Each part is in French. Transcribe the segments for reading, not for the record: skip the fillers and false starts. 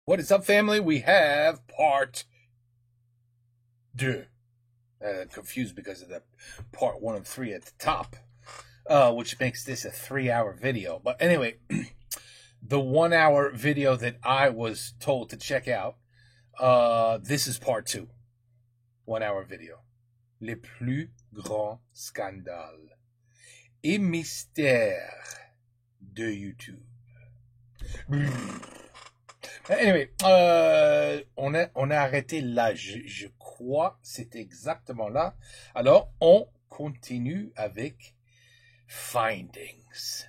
What is up, family? We have part 2. Confused because of the part 1 of 3 at the top, which makes this a 3-hour video. But anyway, the 1-hour video that I was told to check out, this is part 2. 1-hour video. Les plus grands scandales et mystères de YouTube. Anyway, on a arrêté là, je crois, c'est exactement là. Alors, on continue avec Findings.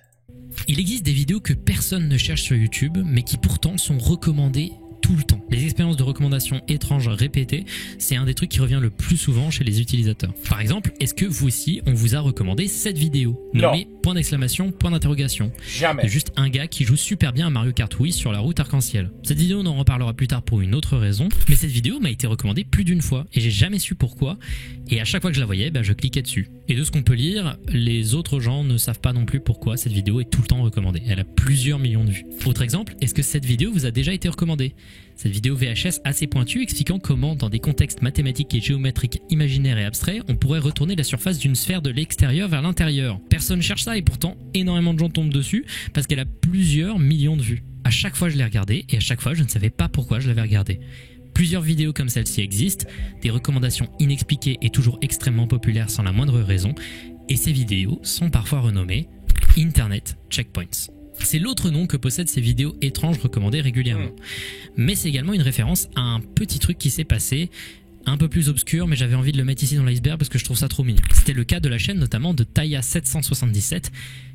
Il existe des vidéos que personne ne cherche sur YouTube, mais qui pourtant sont recommandées tout le temps. Les expériences de recommandation étranges répétées, c'est un des trucs qui revient le plus souvent chez les utilisateurs. Par exemple, est-ce que vous aussi, on vous a recommandé cette vidéo nommée point d'exclamation, point d'interrogation. Jamais. C'est juste un gars qui joue super bien à Mario Kart Wii sur la route arc-en-ciel. Cette vidéo, on en reparlera plus tard pour une autre raison, mais cette vidéo m'a été recommandée plus d'une fois et j'ai jamais su pourquoi. Et à chaque fois que je la voyais, je cliquais dessus. Et de ce qu'on peut lire, les autres gens ne savent pas non plus pourquoi cette vidéo est tout le temps recommandée. Elle a plusieurs millions de vues. Autre exemple, est-ce que cette vidéo vous a déjà été recommandée? Cette vidéo VHS assez pointue expliquant comment, dans des contextes mathématiques et géométriques imaginaires et abstraits, on pourrait retourner la surface d'une sphère de l'extérieur vers l'intérieur. Personne cherche ça et pourtant énormément de gens tombent dessus parce qu'elle a plusieurs millions de vues. À chaque fois je l'ai regardée et à chaque fois je ne savais pas pourquoi je l'avais regardée. Plusieurs vidéos comme celle-ci existent, des recommandations inexpliquées et toujours extrêmement populaires sans la moindre raison, et ces vidéos sont parfois renommées Internet Checkpoints. C'est l'autre nom que possèdent ces vidéos étranges recommandées régulièrement. Mais c'est également une référence à un petit truc qui s'est passé, un peu plus obscur, mais j'avais envie de le mettre ici dans l'iceberg parce que je trouve ça trop mignon. C'était le cas de la chaîne notamment de Taya777,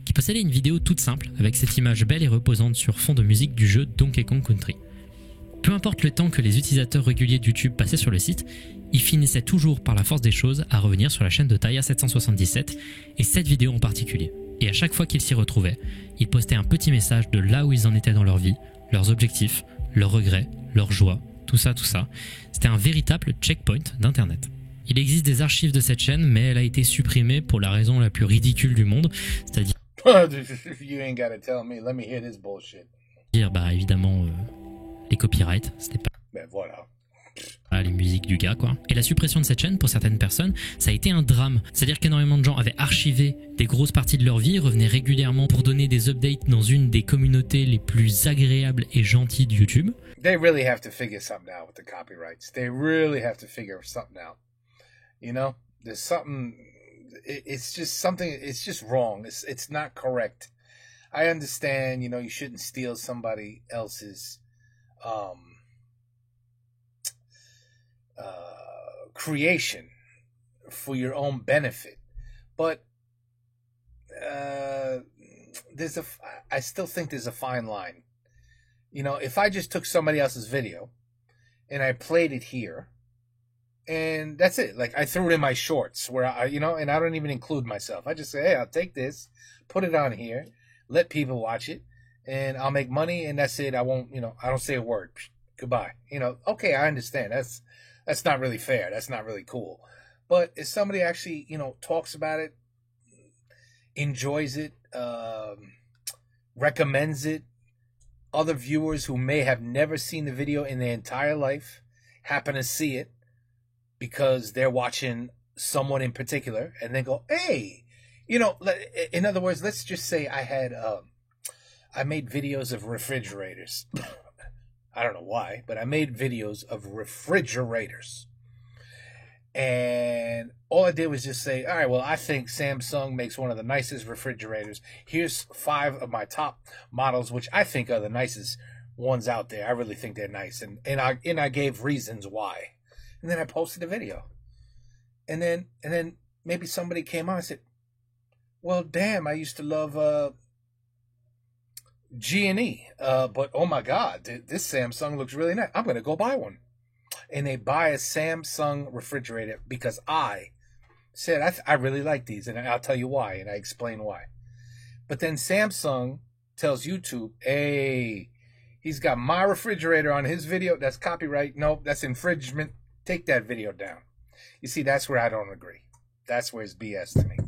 qui possédait une vidéo toute simple, avec cette image belle et reposante sur fond de musique du jeu Donkey Kong Country. Peu importe le temps que les utilisateurs réguliers de YouTube passaient sur le site, ils finissaient toujours par la force des choses à revenir sur la chaîne de Taya777, et cette vidéo en particulier. Et à chaque fois qu'ils s'y retrouvaient, ils postaient un petit message de là où ils en étaient dans leur vie, leurs objectifs, leurs regrets, leurs joies, tout ça. C'était un véritable checkpoint d'internet. Il existe des archives de cette chaîne, mais elle a été supprimée pour la raison la plus ridicule du monde, c'est-à-dire You ain't gotta tell me. Let me hear this bullshit. évidemment les copyrights, c'était pas Voilà. les musiques du gars quoi. Et la suppression de cette chaîne pour certaines personnes, ça a été un drame. C'est-à-dire qu'énormément de gens avaient archivé des grosses parties de leur vie, revenaient régulièrement pour donner des updates dans une des communautés les plus agréables et gentilles de YouTube. They really have to figure something out with the copyrights. They really have to figure something out. You know, there's something. It's just wrong. It's not correct. I understand. You know, you shouldn't steal somebody else's creation for your own benefit, but I still think there's a fine line. You know, if I just took somebody else's video and I played it here, and that's it, like I threw it in my shorts where and I don't even include myself. I just say, hey, I'll take this, put it on here, let people watch it, and I'll make money, and that's it. I won't, I don't say a word. Goodbye. Okay, I understand. That's not really fair. That's not really cool. But if somebody actually, talks about it, enjoys it, recommends it, other viewers who may have never seen the video in their entire life happen to see it because they're watching someone in particular and they go, hey, in other words, let's just say I made videos of refrigerators. I don't know why, but I made videos of refrigerators. And all I did was just say, all right, well, I think Samsung makes one of the nicest refrigerators. Here's 5 of my top models, which I think are the nicest ones out there. I really think they're nice. And I gave reasons why. And then I posted a video. And then maybe somebody came on and said, well, damn, I used to love G&E, but oh my God, this Samsung looks really nice. I'm going to go buy one. And they buy a Samsung refrigerator because I said, I really like these, and I'll tell you why, and I explain why. But then Samsung tells YouTube, hey, he's got my refrigerator on his video. That's copyright. Nope, that's infringement. Take that video down. You see, that's where I don't agree. That's where it's BS to me.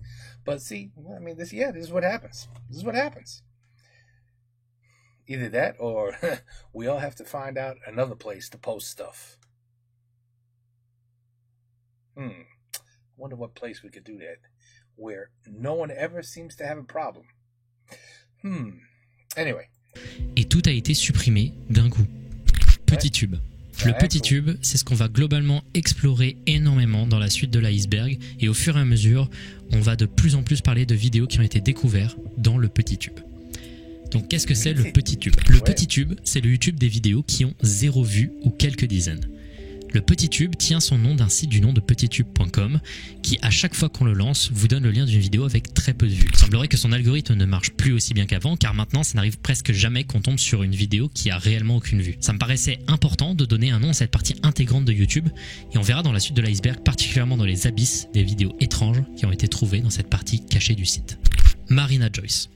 But see, I mean, this is what happens. This is what happens. Either that or we all have to find out another place to post stuff. I wonder what place we could do that where no one ever seems to have a problem. Anyway. Et tout a été supprimé d'un coup. Petit tube. Le petit tube, c'est ce qu'on va globalement explorer énormément dans la suite de l'iceberg, et au fur et à mesure, on va de plus en plus parler de vidéos qui ont été découvertes dans le petit tube. Donc qu'est-ce que c'est le petit tube? Le petit tube, c'est le YouTube des vidéos qui ont 0 vues ou quelques dizaines. Le petit tube tient son nom d'un site du nom de petitube.com qui, à chaque fois qu'on le lance, vous donne le lien d'une vidéo avec très peu de vues. Il semblerait que son algorithme ne marche plus aussi bien qu'avant, car maintenant ça n'arrive presque jamais qu'on tombe sur une vidéo qui a réellement aucune vue. Ça me paraissait important de donner un nom à cette partie intégrante de YouTube, et on verra dans la suite de l'iceberg, particulièrement dans les abysses, des vidéos étranges qui ont été trouvées dans cette partie cachée du site. Marina Joyce.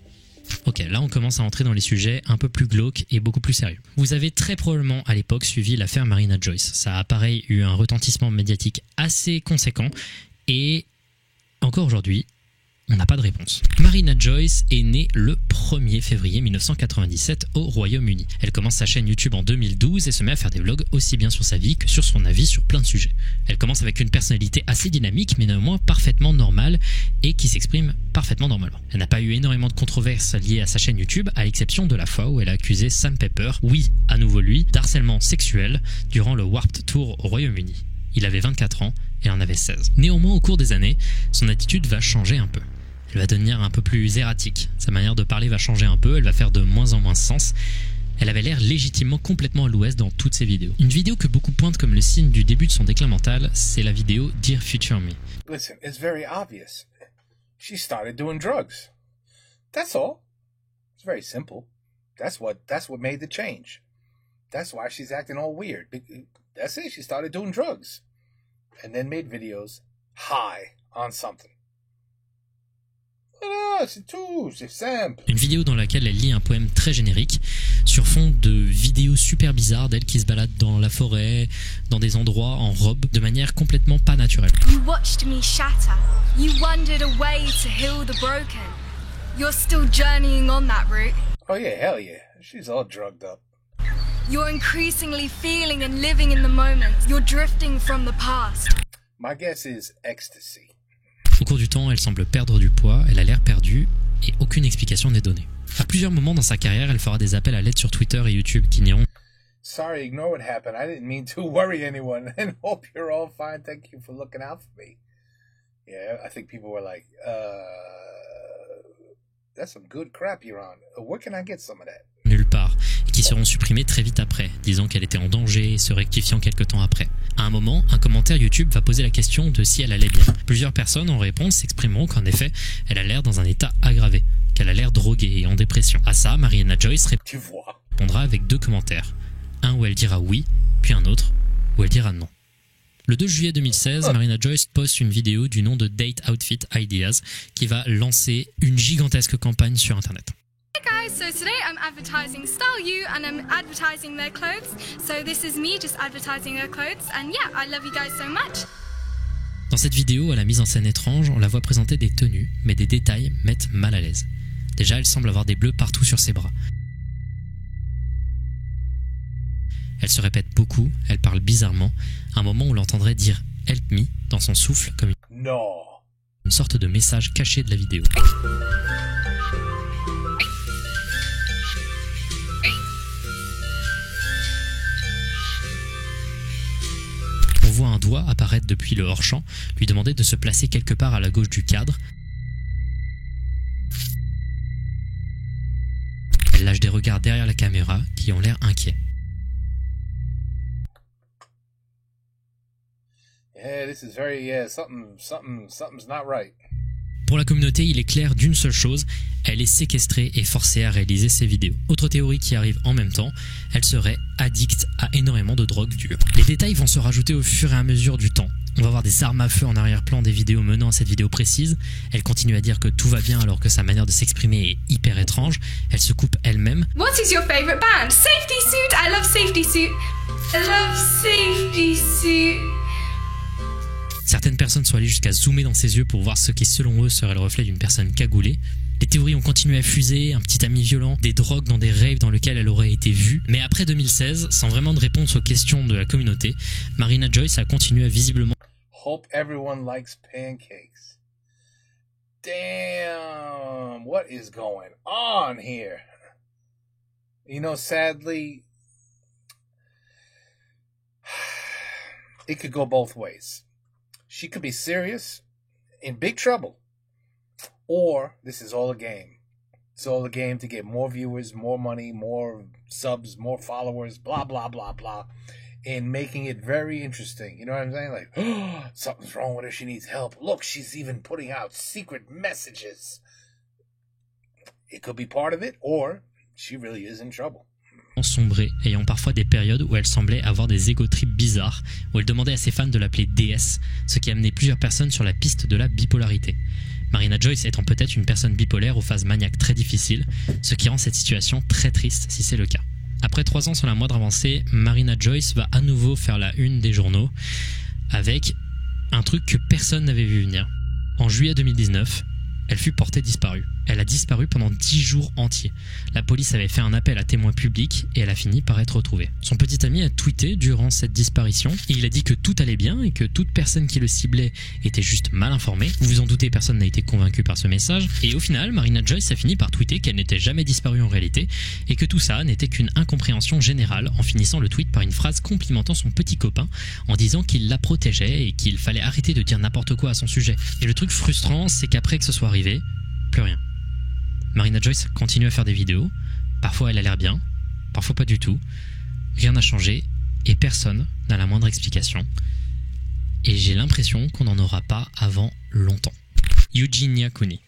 Ok, là on commence à entrer dans les sujets un peu plus glauques et beaucoup plus sérieux. Vous avez très probablement à l'époque suivi l'affaire Marina Joyce. Ça a pareil eu un retentissement médiatique assez conséquent, et encore aujourd'hui, on n'a pas de réponse. Marina Joyce est née le 1er février 1997 au Royaume-Uni. Elle commence sa chaîne YouTube en 2012 et se met à faire des vlogs aussi bien sur sa vie que sur son avis sur plein de sujets. Elle commence avec une personnalité assez dynamique mais néanmoins parfaitement normale et qui s'exprime parfaitement normalement. Elle n'a pas eu énormément de controverses liées à sa chaîne YouTube, à l'exception de la fois où elle a accusé Sam Pepper, oui, à nouveau lui, d'harcèlement sexuel durant le Warped Tour au Royaume-Uni. Il avait 24 ans et en avait 16. Néanmoins, au cours des années, son attitude va changer un peu. Elle va devenir un peu plus erratique. Sa manière de parler va changer un peu, elle va faire de moins en moins sens. Elle avait l'air légitimement complètement à l'ouest dans toutes ses vidéos. Une vidéo que beaucoup pointent comme le signe du début de son déclin mental, c'est la vidéo Dear Future Me. Listen, it's very obvious. She started doing drugs. That's all. It's very simple. That's what made the change. That's why she's acting all weird. That's it, she started doing drugs. And then made videos high on something. Ah, c'est tout, c'est simple. Une vidéo dans laquelle elle lit un poème très générique sur fond de vidéos super bizarres d'elle qui se balade dans la forêt, dans des endroits en robe, de manière complètement pas naturelle. You watched me shatter. You wandered away to heal the broken. You're still journeying on that route. Oh yeah, hell yeah. She's all drugged up. You're increasingly feeling and living in the moment. You're drifting from the past. My guess is ecstasy. Au cours du temps, elle semble perdre du poids, elle a l'air perdue et aucune explication n'est donnée. À plusieurs moments dans sa carrière, elle fera des appels à l'aide sur Twitter et YouTube qui n'iront. Sorry, ignore what happened. I didn't mean to worry anyone and hope you're all fine. Thank you for looking out for me. Yeah, I think people were like, that's some good crap you're on. Where can I get some of that? Nulle part, et qui seront supprimés très vite après, disant qu'elle était en danger et se rectifiant quelques temps après. À un moment, un commentaire YouTube va poser la question de si elle allait bien. Plusieurs personnes en réponse s'exprimeront qu'en effet, elle a l'air dans un état aggravé, qu'elle a l'air droguée et en dépression. À ça, Marina Joyce répondra avec 2 commentaires. Un où elle dira oui, puis un autre où elle dira non. Le 2 juillet 2016, Marina Joyce poste une vidéo du nom de Date Outfit Ideas qui va lancer une gigantesque campagne sur Internet. Hey guys, so today I'm advertising Style You and I'm advertising their clothes. So this is me just advertising their clothes and yeah, I love you guys so much. Dans cette vidéo, à la mise en scène étrange, on la voit présenter des tenues, mais des détails mettent mal à l'aise. Déjà, elle semble avoir des bleus partout sur ses bras. Elle se répète beaucoup, elle parle bizarrement, à un moment où on l'entendrait dire « Help me » dans son souffle comme une sorte de message caché de la vidéo. On voit un doigt apparaître depuis le hors-champ, lui demander de se placer quelque part à la gauche du cadre. Elle lâche des regards derrière la caméra qui ont l'air inquiets. Yeah, this is very, something's not right. Pour la communauté, il est clair d'une seule chose, elle est séquestrée et forcée à réaliser ses vidéos. Autre théorie qui arrive en même temps, elle serait addicte à énormément de drogues dures. Les détails vont se rajouter au fur et à mesure du temps. On va voir des armes à feu en arrière-plan des vidéos menant à cette vidéo précise. Elle continue à dire que tout va bien alors que sa manière de s'exprimer est hyper étrange. Elle se coupe elle-même. What is your favorite band? Safety Suit. I love Safety Suit. I love Safety Suit. Certaines personnes sont allées jusqu'à zoomer dans ses yeux pour voir ce qui selon eux serait le reflet d'une personne cagoulée. Les théories ont continué à fuser, un petit ami violent, des drogues dans des raves dans lesquels elle aurait été vue. Mais après 2016, sans vraiment de réponse aux questions de la communauté, Marina Joyce a continué à visiblement... Hope everyone likes pancakes. Damn, what is going on here? You know, sadly, it could go both ways. She could be serious, in big trouble, or this is all a game. It's all a game to get more viewers, more money, more subs, more followers, blah, blah, blah, blah, and making it very interesting. You know what I'm saying? Like, oh, something's wrong with her. She needs help. Look, she's even putting out secret messages. It could be part of it, or she really is in trouble. Sombrée, ayant parfois des périodes où elle semblait avoir des ego trips bizarres, où elle demandait à ses fans de l'appeler déesse, ce qui a amené plusieurs personnes sur la piste de la bipolarité. Marina Joyce étant peut-être une personne bipolaire aux phases maniaques très difficiles, ce qui rend cette situation très triste si c'est le cas. Après 3 ans sans la moindre avancée, Marina Joyce va à nouveau faire la une des journaux avec un truc que personne n'avait vu venir. En juillet 2019, elle fut portée disparue. Elle a disparu pendant 10 jours entiers. La police avait fait un appel à témoins publics et elle a fini par être retrouvée. Son petit ami a tweeté durant cette disparition et il a dit que tout allait bien et que toute personne qui le ciblait était juste mal informée. Vous vous en doutez, personne n'a été convaincu par ce message. Et au final, Marina Joyce a fini par tweeter qu'elle n'était jamais disparue en réalité et que tout ça n'était qu'une incompréhension générale, en finissant le tweet par une phrase complimentant son petit copain en disant qu'il la protégeait et qu'il fallait arrêter de dire n'importe quoi à son sujet. Et le truc frustrant, c'est qu'après que ce soit arrivé, plus rien. Marina Joyce continue à faire des vidéos, parfois elle a l'air bien, parfois pas du tout, rien n'a changé et personne n'a la moindre explication. Et j'ai l'impression qu'on n'en aura pas avant longtemps. Eugenia Cooney.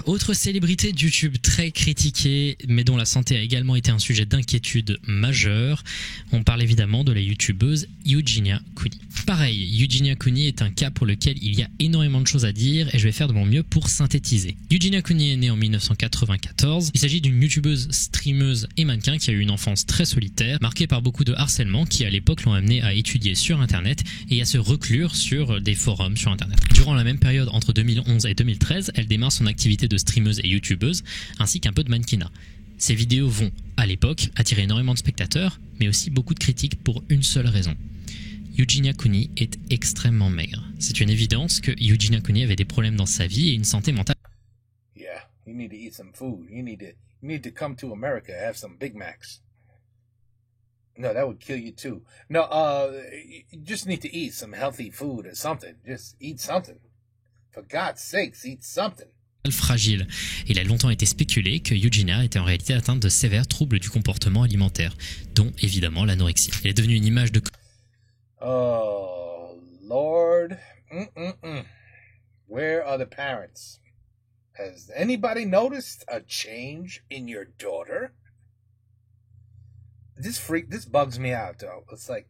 Autre célébrité de YouTube très critiquée, mais dont la santé a également été un sujet d'inquiétude majeur. On parle évidemment de la youtubeuse Eugenia Cooney. Pareil, Eugenia Cooney est un cas pour lequel il y a énormément de choses à dire et je vais faire de mon mieux pour synthétiser. Eugenia Cooney est née en 1994. Il s'agit d'une youtubeuse, streameuse et mannequin qui a eu une enfance très solitaire, marquée par beaucoup de harcèlement qui à l'époque l'ont amenée à étudier sur internet et à se reclure sur des forums sur internet. Durant la même période entre 2011 et 2013, elle démarre son activité de streameuse et youtubeuse, ainsi qu'un peu de mannequinat. Ses vidéos vont, à l'époque, attirer énormément de spectateurs, mais aussi beaucoup de critiques pour une seule raison. Eugenia Cooney est extrêmement maigre. C'est une évidence que Eugenia Cooney avait des problèmes dans sa vie et une santé mentale. Yeah, you need to eat some food. You need to come to America, have some Big Macs. No, that would kill you too. No, you just need to eat some healthy food or something. Just eat something. For God's sakes, eat something. Fragile. Il a longtemps été spéculé que Eugenia était en réalité atteinte de sévères troubles du comportement alimentaire, dont évidemment l'anorexie. Elle est devenue une image de... Oh, Lord. Where are the parents? Has anybody noticed a change in your daughter? This bugs me out, though. It's like...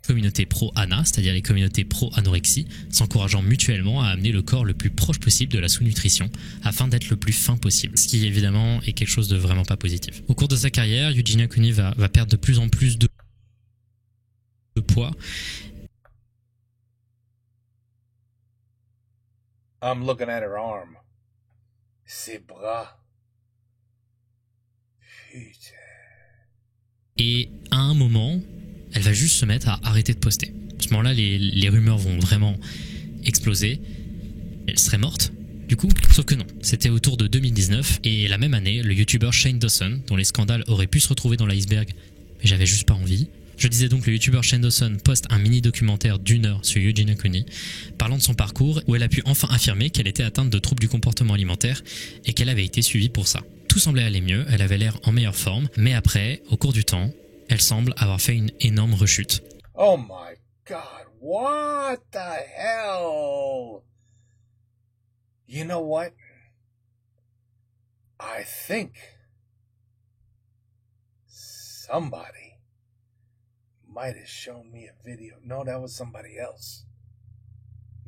communauté pro-ANA, c'est-à-dire les communautés pro-anorexie, s'encourageant mutuellement à amener le corps le plus proche possible de la sous-nutrition afin d'être le plus fin possible, ce qui évidemment est quelque chose de vraiment pas positif. Au cours de sa carrière, Eugenia Cooney va perdre de plus en plus de poids. I'm looking at her arm. Ses bras. Putain. Et à un moment, elle va juste se mettre à arrêter de poster. À ce moment-là, les rumeurs vont vraiment exploser. Elle serait morte, du coup. Sauf que non, c'était autour de 2019, et la même année, le youtubeur Shane Dawson, dont les scandales auraient pu se retrouver dans l'iceberg, mais j'avais juste pas envie. Je disais donc, le youtubeur Shane Dawson poste un mini-documentaire d'1 heure sur Eugenia Cooney, parlant de son parcours, où elle a pu enfin affirmer qu'elle était atteinte de troubles du comportement alimentaire, et qu'elle avait été suivie pour ça. Tout semblait aller mieux, elle avait l'air en meilleure forme, mais après, au cours du temps, elle semble avoir fait une énorme rechute. Oh my God, what the hell? You know what? I think somebody might have shown me a video. No, that was somebody else.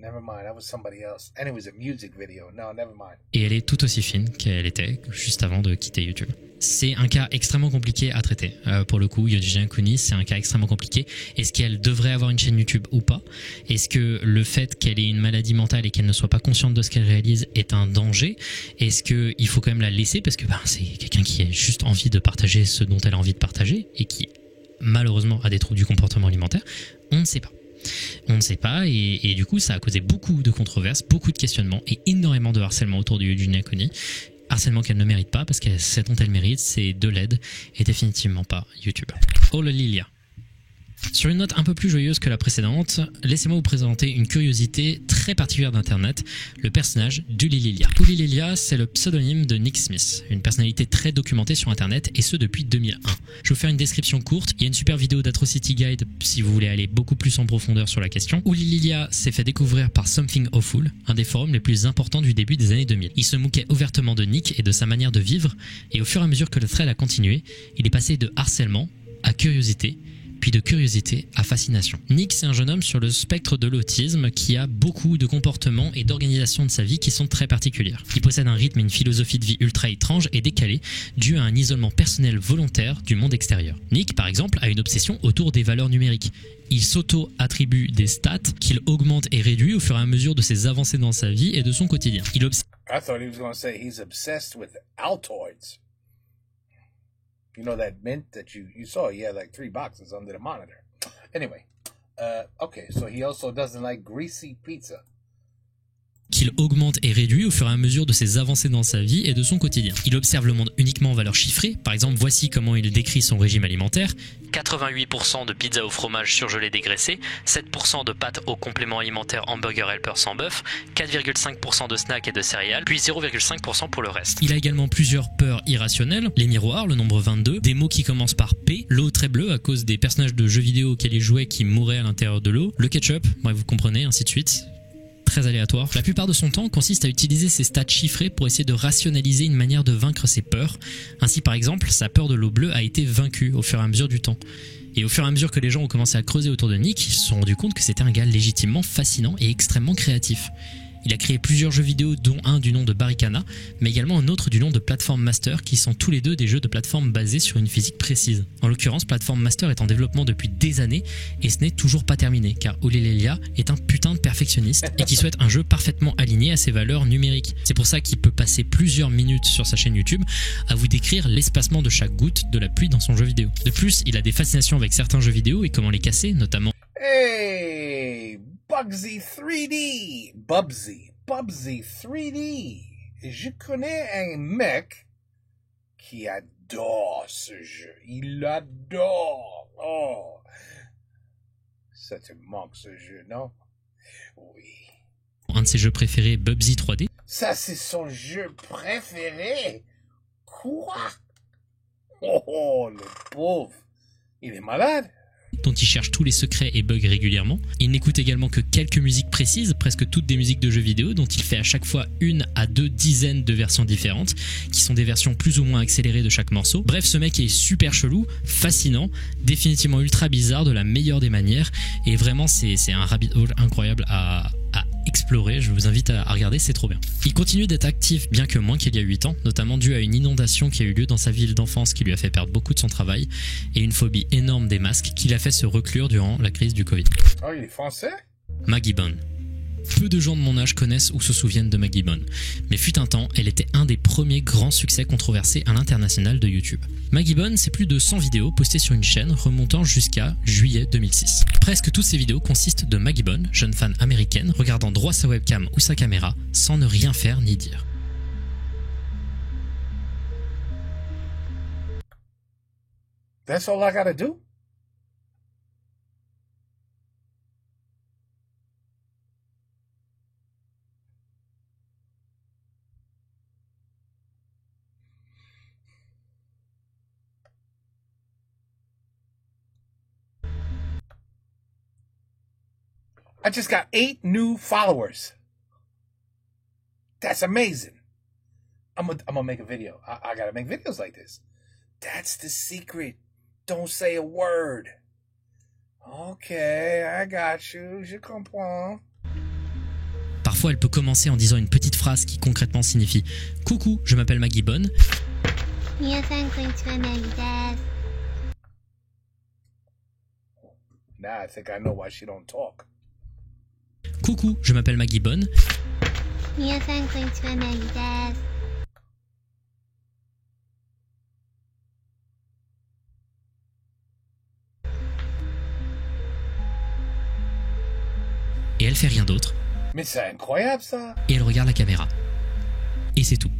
Never mind, that was somebody else. And it was a music video. No, never mind. Et elle est tout aussi fine qu'elle était juste avant de quitter YouTube. C'est un cas extrêmement compliqué à traiter. Pour le coup, Yohji Kuni, c'est un cas extrêmement compliqué. Est-ce qu'elle devrait avoir une chaîne YouTube ou pas? Est-ce que le fait qu'elle ait une maladie mentale et qu'elle ne soit pas consciente de ce qu'elle réalise est un danger? Est-ce qu'il faut quand même la laisser parce que c'est quelqu'un qui a juste envie de partager ce dont elle a envie de partager et qui malheureusement a des troubles du comportement alimentaire? On ne sait pas. On ne sait pas et du coup ça a causé beaucoup de controverses, beaucoup de questionnements et énormément de harcèlement autour de Yohji Kuni. Harcèlement qu'elle ne mérite pas parce que ce dont elle mérite c'est de l'aide et définitivement pas YouTube. Oh le Lilia. Sur une note un peu plus joyeuse que la précédente, laissez-moi vous présenter une curiosité très particulière d'internet, le personnage d'Ulililia. Ulililia, c'est le pseudonyme de Nick Smith, une personnalité très documentée sur internet et ce depuis 2001. Je vais vous faire une description courte, il y a une super vidéo d'Atrocity Guide si vous voulez aller beaucoup plus en profondeur sur la question. Ulililia s'est fait découvrir par Something Awful, un des forums les plus importants du début des années 2000. Il se moquait ouvertement de Nick et de sa manière de vivre et au fur et à mesure que le thread a continué, il est passé de harcèlement à curiosité, puis de curiosité à fascination. Nick, c'est un jeune homme sur le spectre de l'autisme qui a beaucoup de comportements et d'organisation de sa vie qui sont très particulières. Il possède un rythme et une philosophie de vie ultra étrange et décalée, dû à un isolement personnel volontaire du monde extérieur. Nick, par exemple, a une obsession autour des valeurs numériques. Il s'auto-attribue des stats qu'il augmente et réduit au fur et à mesure de ses avancées dans sa vie et de son quotidien. I thought he was going to say he's obsessed with Altoids. You know that mint that you saw? He had like 3 boxes under the monitor. Anyway, okay, so he also doesn't like greasy pizza. Qu'il augmente et réduit au fur et à mesure de ses avancées dans sa vie et de son quotidien. Il observe le monde uniquement en valeurs chiffrées. Par exemple, voici comment il décrit son régime alimentaire. 88% de pizza au fromage surgelé dégraissé, 7% de pâtes aux compléments alimentaires hamburger helper sans bœuf, 4,5% de snacks et de céréales, puis 0,5% pour le reste. Il a également plusieurs peurs irrationnelles, les miroirs, le nombre 22, des mots qui commencent par P, l'eau très bleue à cause des personnages de jeux vidéo auxquels il jouait qui mouraient à l'intérieur de l'eau, le ketchup, bref vous comprenez, ainsi de suite. Très aléatoire. La plupart de son temps consiste à utiliser ses stats chiffrés pour essayer de rationaliser une manière de vaincre ses peurs. Ainsi par exemple, sa peur de l'eau bleue a été vaincue au fur et à mesure du temps. Et au fur et à mesure que les gens ont commencé à creuser autour de Nick, ils se sont rendus compte que c'était un gars légitimement fascinant et extrêmement créatif. Il a créé plusieurs jeux vidéo dont un du nom de Barricana, mais également un autre du nom de Platform Master qui sont tous les deux des jeux de plateforme basés sur une physique précise. En l'occurrence, Platform Master est en développement depuis des années et ce n'est toujours pas terminé car Ulililia est un putain de perfectionniste et qui souhaite un jeu parfaitement aligné à ses valeurs numériques. C'est pour ça qu'il peut passer plusieurs minutes sur sa chaîne YouTube à vous décrire l'espacement de chaque goutte de la pluie dans son jeu vidéo. De plus, il a des fascinations avec certains jeux vidéo et comment les casser, notamment... Hey, Bubsy 3D. Bubsy 3D. Je connais un mec qui adore ce jeu. Il l'adore. Oh. Ça te manque ce jeu, non? Oui. Un de ses jeux préférés, Bubsy 3D. Ça, c'est son jeu préféré. Quoi? Oh, le pauvre. Il est malade. Dont il cherche tous les secrets et bugs régulièrement. Il n'écoute également que quelques musiques précises, presque toutes des musiques de jeux vidéo, dont il fait à chaque fois 1 à 2 dizaines de versions différentes, qui sont des versions plus ou moins accélérées de chaque morceau. Bref, ce mec est super chelou, fascinant, définitivement ultra bizarre, de la meilleure des manières, et vraiment c'est un rabbit hole incroyable à explorer, je vous invite à regarder, c'est trop bien. Il continue d'être actif bien que moins qu'il y a 8 ans, notamment dû à une inondation qui a eu lieu dans sa ville d'enfance qui lui a fait perdre beaucoup de son travail et une phobie énorme des masques qui l'a fait se reclure durant la crise du Covid. Oh, il est français? Maggie Bone. Peu de gens de mon âge connaissent ou se souviennent de Maggie Bone, mais fut un temps, elle était un des premiers grands succès controversés à l'international de YouTube. Maggie Bone, c'est plus de 100 vidéos postées sur une chaîne remontant jusqu'à juillet 2006. Presque toutes ces vidéos consistent de Maggie Bone, jeune fan américaine, regardant droit sa webcam ou sa caméra, sans ne rien faire ni dire. That's all I gotta do? I just got 8 new followers. That's amazing. I'm gonna make a video. I gotta make videos like this. That's the secret. Don't say a word. Okay, I got you. Je comprends. Parfois, elle peut commencer en disant une petite phrase qui concrètement signifie « Coucou, je m'appelle Maggie Bonne ». Now I think I know why she don't talk. Coucou, je m'appelle Maggie Bonne. Et elle fait rien d'autre. Mais c'est incroyable ça. Et elle regarde la caméra. Et c'est tout.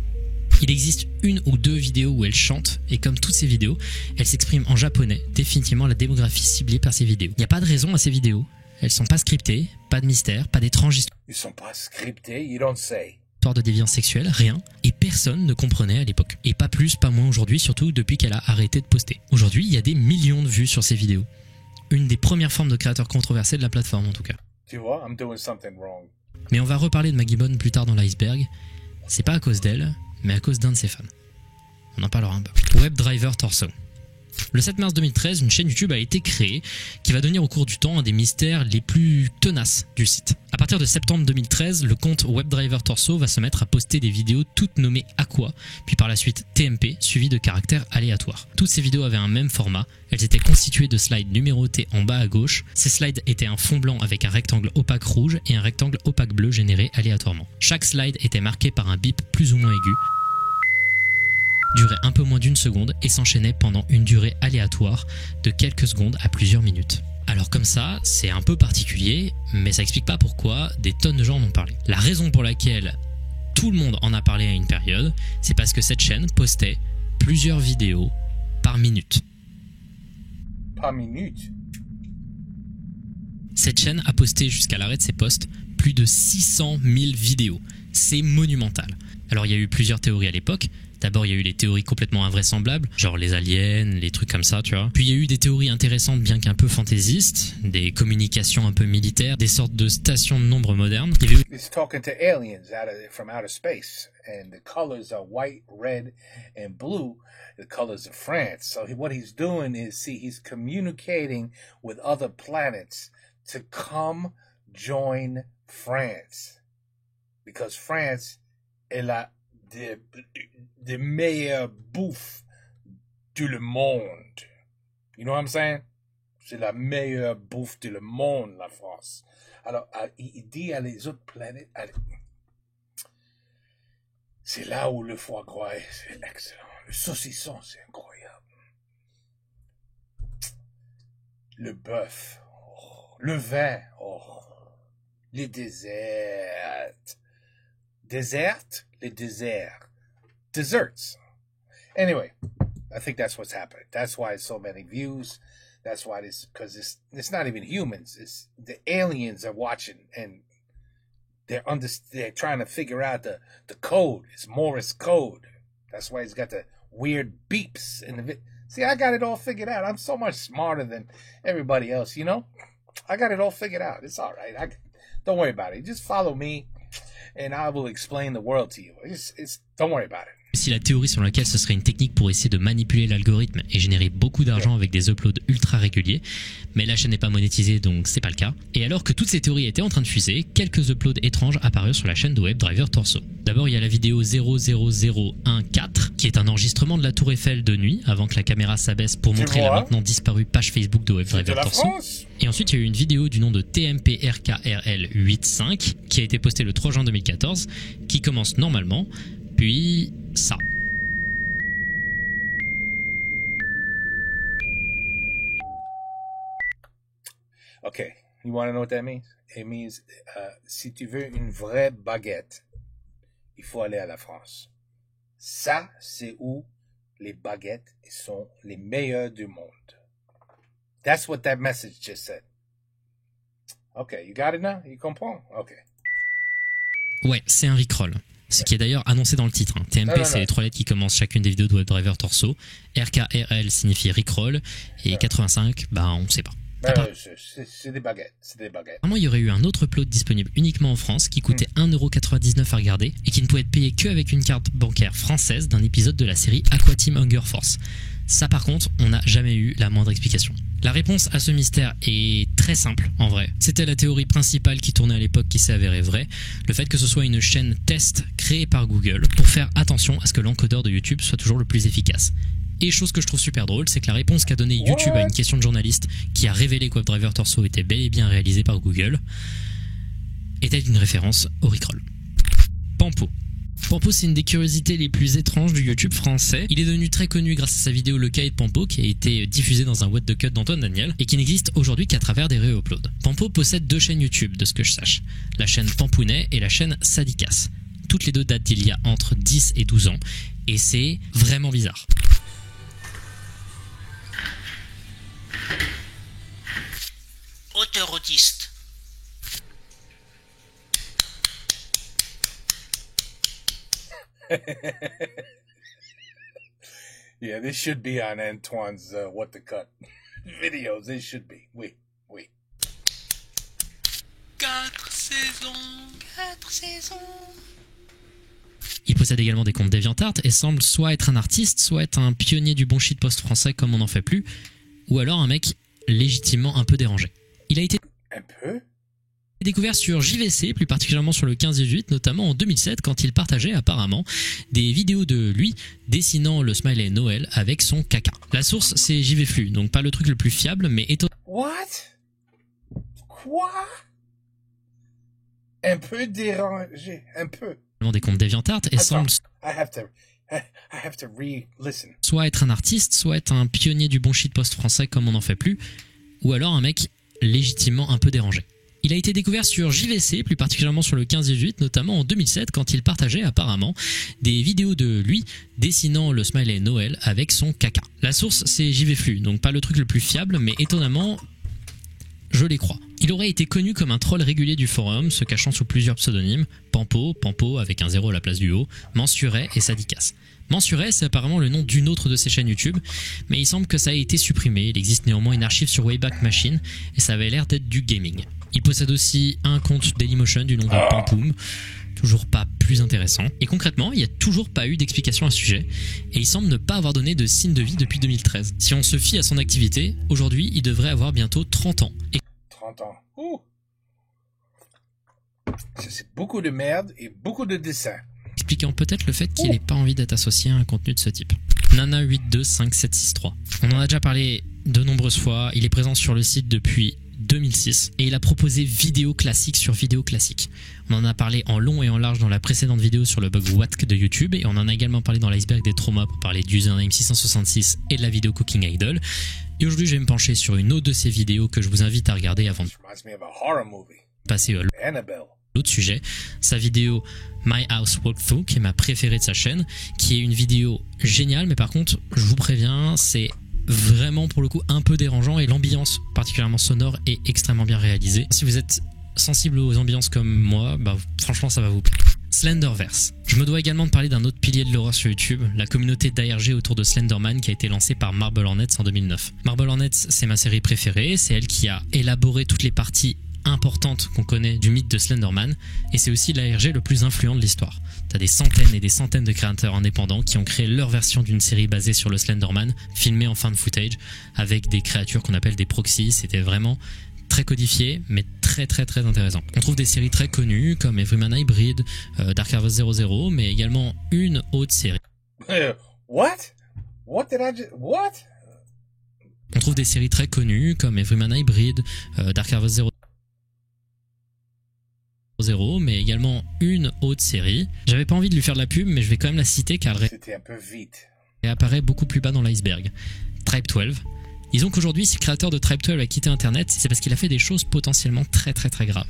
Il existe une ou deux vidéos où elle chante, et comme toutes ces vidéos, elle s'exprime en japonais, définitivement la démographie ciblée par ces vidéos. Il n'y a pas de raison à ces vidéos. Elles sont pas scriptées, pas de mystère, pas d'étranges histoires. Ils sont pas scriptés, you don't say. Histoire de déviance sexuelle, rien. Et personne ne comprenait à l'époque. Et pas plus, pas moins aujourd'hui, surtout depuis qu'elle a arrêté de poster. Aujourd'hui, il y a des millions de vues sur ces vidéos. Une des premières formes de créateur controversé de la plateforme en tout cas. Tu vois, I'm doing something wrong. Mais on va reparler de Maggie Bonne plus tard dans l'iceberg. C'est pas à cause d'elle, mais à cause d'un de ses fans. On en parlera un peu. WebDriver Torso. Le 7 mars 2013, une chaîne YouTube a été créée qui va devenir au cours du temps un des mystères les plus tenaces du site. À partir de septembre 2013, le compte WebDriver Torso va se mettre à poster des vidéos toutes nommées Aqua, puis par la suite TMP, suivies de caractères aléatoires. Toutes ces vidéos avaient un même format, elles étaient constituées de slides numérotés en bas à gauche. Ces slides étaient un fond blanc avec un rectangle opaque rouge et un rectangle opaque bleu généré aléatoirement. Chaque slide était marqué par un bip plus ou moins aigu, durait un peu moins d'une seconde et s'enchaînait pendant une durée aléatoire de quelques secondes à plusieurs minutes. Alors comme ça, c'est un peu particulier, mais ça explique pas pourquoi des tonnes de gens en ont parlé. La raison pour laquelle tout le monde en a parlé à une période, c'est parce que cette chaîne postait plusieurs vidéos par minute. Par minute? Cette chaîne a posté jusqu'à l'arrêt de ses posts plus de 600 000 vidéos. C'est monumental. Alors il y a eu plusieurs théories à l'époque. D'abord, il y a eu les théories complètement invraisemblables, genre les aliens, les trucs comme ça, tu vois. Puis il y a eu des théories intéressantes, bien qu'un peu fantaisistes, des communications un peu militaires, des sortes de stations de nombre modernes. Il y avait eu... He's talking to aliens from outer space, and the colors are white, red, and blue, the colors of France. So what he's doing is, he's communicating with other planets to come join France, because France est la des meilleures bouffes du monde. You know what I'm saying? C'est la meilleure bouffe du monde, la France. Alors, il dit à les autres planètes, c'est là où le foie gras est, c'est excellent. Le saucisson, c'est incroyable. Le bœuf, oh. Le vin, oh. Les déserts. Les desserts. Anyway, I think that's what's happening. That's why it's so many views. That's why because it's not even humans. It's the aliens are watching and they're trying to figure out the code. It's Morse code. That's why he's got the weird beeps in the See, I got it all figured out. I'm so much smarter than everybody else, you know? I got it all figured out. It's all right. Don't worry about it. Just follow me. And I will explain the world to you. Don't worry about it. Si la théorie selon laquelle ce serait une technique pour essayer de manipuler l'algorithme et générer beaucoup d'argent avec des uploads ultra réguliers, mais la chaîne n'est pas monétisée donc c'est pas le cas. Et alors que toutes ces théories étaient en train de fuser, quelques uploads étranges apparurent sur la chaîne de WebDriver Torso. D'abord il y a la vidéo 00014 qui est un enregistrement de la Tour Eiffel de nuit avant que la caméra s'abaisse pour montrer la maintenant disparue page Facebook de WebDriver Torso. Et ensuite il y a eu une vidéo du nom de TMPRKRL85 qui a été postée le 3 juin 2014 qui commence normalement, puis ça. Okay, you want to know what that means? It means, si tu veux une vraie baguette, il faut aller à la France. Ça, c'est où les baguettes sont les meilleures du monde. That's what that message just said. Okay, you got it now? You comprends? Okay. Ouais, c'est un rickroll. Ce qui est d'ailleurs annoncé dans le titre. Hein. TMP, c'est les trois lettres qui commencent chacune des vidéos de WebDriver Torso. RKRL signifie rickroll. Et 85, on sait pas. C'est des baguettes. Vraiment, il y aurait eu un autre upload disponible uniquement en France qui coûtait 1,99€ à regarder et qui ne pouvait être payé qu'avec une carte bancaire française d'un épisode de la série Aqua Team Hunger Force. Ça par contre, on n'a jamais eu la moindre explication. La réponse à ce mystère est très simple en vrai. C'était la théorie principale qui tournait à l'époque qui s'est avérée vraie, le fait que ce soit une chaîne test créée par Google pour faire attention à ce que l'encodeur de YouTube soit toujours le plus efficace. Et chose que je trouve super drôle, c'est que la réponse qu'a donnée YouTube à une question de journaliste qui a révélé que WebDriver Torso était bel et bien réalisé par Google était une référence au Rickroll. Pampo. Pampo, c'est une des curiosités les plus étranges du YouTube français. Il est devenu très connu grâce à sa vidéo Le Cahier de Pampo qui a été diffusée dans un What the Cut d'Antoine Daniel et qui n'existe aujourd'hui qu'à travers des re-uploads. Pampo possède 2 chaînes YouTube de ce que je sache. La chaîne Pampounet et la chaîne Sadikas. Toutes les deux datent d'il y a entre 10 et 12 ans et c'est vraiment bizarre. Auteur autiste. Yeah, this should be on Antoine's What the Cut videos. This should be. Oui. 4 saisons. Il possède également des comptes DeviantArt et semble soit être un artiste, soit être un pionnier du bon shitpost français comme on n'en fait plus, ou alors un mec légitimement un peu dérangé. Il a été Un peu? découvert sur JVC, plus particulièrement sur le 15-18, notamment en 2007 quand il partageait apparemment des vidéos de lui dessinant le smiley Noël avec son caca. La source c'est JVFlu, donc pas le truc le plus fiable mais étonnant. What? Quoi? Un peu dérangé, un peu. Des comptes DeviantArt et semble I have to re-listen. soit être un artiste, soit être un pionnier du bon shitpost français comme on n'en fait plus, ou alors un mec légitimement un peu dérangé. Il a été découvert sur JVC, plus particulièrement sur le 15-18, notamment en 2007 quand il partageait apparemment des vidéos de lui dessinant le smiley Noël avec son caca. La source c'est JVFlu, donc pas le truc le plus fiable mais étonnamment je les crois. Il aurait été connu comme un troll régulier du forum, se cachant sous plusieurs pseudonymes, Pampo avec un 0 à la place du O, Mansuret et Sadikas. Mansuret, c'est apparemment le nom d'une autre de ses chaînes YouTube, mais il semble que ça a été supprimé. Il existe néanmoins une archive sur Wayback Machine, et ça avait l'air d'être du gaming. Il possède aussi un compte Dailymotion du nom de Pampoum, toujours pas plus intéressant. Et concrètement, il n'y a toujours pas eu d'explication à ce sujet, et il semble ne pas avoir donné de signe de vie depuis 2013. Si on se fie à son activité, aujourd'hui, il devrait avoir bientôt 30 ans. 30 ans. Ouh. C'est beaucoup de merde et beaucoup de dessins. Expliquant peut-être le fait qu'il n'ait pas envie d'être associé à un contenu de ce type. Nana825763. On en a déjà parlé de nombreuses fois, il est présent sur le site depuis 2006 et il a proposé vidéo classique sur vidéo classique. On en a parlé en long et en large dans la précédente vidéo sur le bug Watk de YouTube et on en a également parlé dans l'iceberg des traumas pour parler d'Username 666 et de la vidéo Cooking Idol. Et aujourd'hui je vais me pencher sur une autre de ces vidéos que je vous invite à regarder avant de passer à l'autre sujet, sa vidéo My House Walkthrough, qui est ma préférée de sa chaîne, qui est une vidéo géniale, mais par contre, je vous préviens, c'est vraiment pour le coup un peu dérangeant et l'ambiance particulièrement sonore est extrêmement bien réalisée. Si vous êtes sensible aux ambiances comme moi, bah franchement ça va vous plaire. Slenderverse. Je me dois également de parler d'un autre pilier de l'horreur sur YouTube, la communauté d'ARG autour de Slenderman qui a été lancée par Marble Hornets en 2009. Marble Hornets, c'est ma série préférée, c'est elle qui a élaboré toutes les parties importante qu'on connaît du mythe de Slenderman et c'est aussi l'ARG le plus influent de l'histoire. T'as des centaines et des centaines de créateurs indépendants qui ont créé leur version d'une série basée sur le Slenderman, filmée en fin de footage avec des créatures qu'on appelle des proxies. C'était vraiment très codifié mais très intéressant. On trouve des séries très connues comme Everyman Hybrid, Dark Harvest 00 mais également une autre série. What? On trouve des séries très connues comme Everyman Hybrid, Dark Harvest 00 mais également une autre série. J'avais pas envie de lui faire de la pub mais je vais quand même la citer car c'était un peu vite. Elle apparaît beaucoup plus bas dans l'iceberg. Tribe 12. Disons qu'aujourd'hui si le créateur de Tribe 12 a quitté internet, c'est parce qu'il a fait des choses potentiellement très graves.